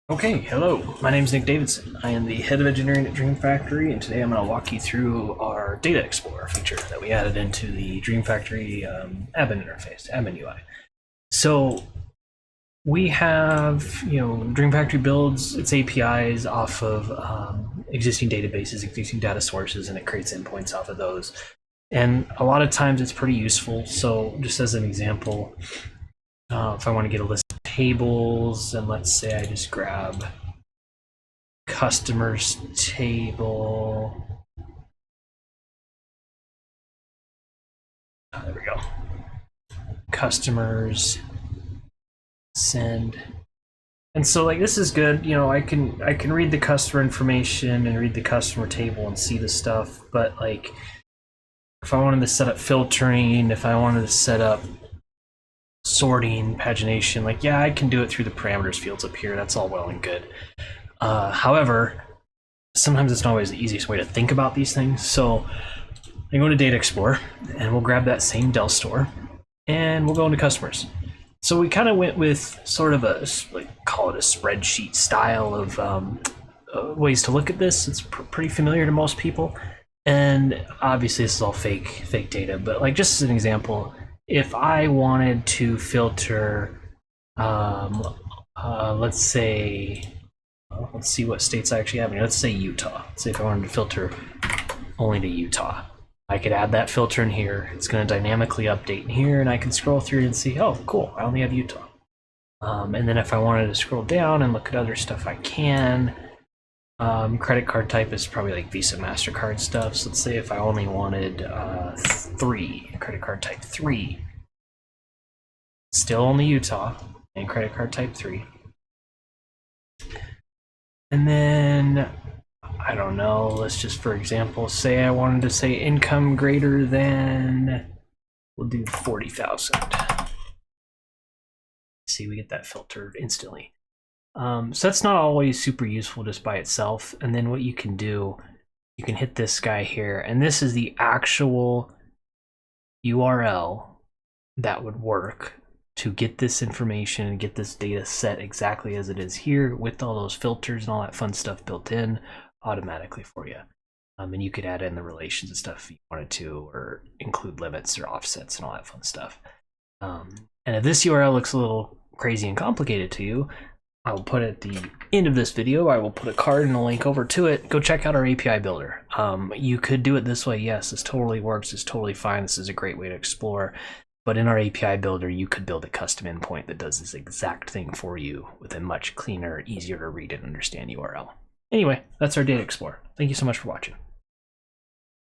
Okay, hello. My name is Nick Davidson. I am the head of engineering at DreamFactory, and today I'm going to walk you through our Data Explorer feature that we added into the DreamFactory admin interface, admin UI. So we have, DreamFactory builds its APIs off of existing databases, existing data sources, and it creates endpoints off of those. And a lot of times it's pretty useful. So just as an example, if I want to get a list of tables, and let's say I just grab customers table. There we go. Customers, send. And so like this is good. I can read the customer information and read the customer table and see the stuff, but like if I wanted to set up filtering, if I wanted to set up sorting, pagination, like yeah, I can do it through the parameters fields up here. That's all well and good. However, sometimes it's not always the easiest way to think about these things. So I go to Data Explorer and we'll grab that same Dell store and we'll go into customers. So we kind of went with sort of a, call it a spreadsheet style of ways to look at this. It's pretty familiar to most people. And obviously this is all fake data, but like just as an example, if I wanted to filter, let's say, let's see what states I actually have in here. Let's say Utah. Let's say if I wanted to filter only to Utah, I could add that filter in here. It's going to dynamically update in here, and I can scroll through and see, oh, cool, I only have Utah. And then if I wanted to scroll down and look at other stuff, I can. Credit card type is probably like Visa, MasterCard stuff. So let's say if I only wanted 3, credit card type 3, still only Utah, and credit card type 3. And then, I don't know, let's just, for example, say I wanted to say income greater than, we'll do 40,000. See, we get that filtered instantly. So that's not always super useful just by itself. And then what you can do, you can hit this guy here, and this is the actual URL that would work to get this information and get this data set exactly as it is here with all those filters and all that fun stuff built in automatically for you. And you could add in the relations and stuff if you wanted to, or include limits or offsets and all that fun stuff. And if this URL looks a little crazy and complicated to you, I will put at the end of this video, I will put a card and a link over to it. Go check out our API builder. You could do it this way. Yes, this totally works. It's totally fine. This is a great way to explore. But in our API builder, you could build a custom endpoint that does this exact thing for you with a much cleaner, easier to read and understand URL. Anyway, that's our Data Explorer. Thank you so much for watching.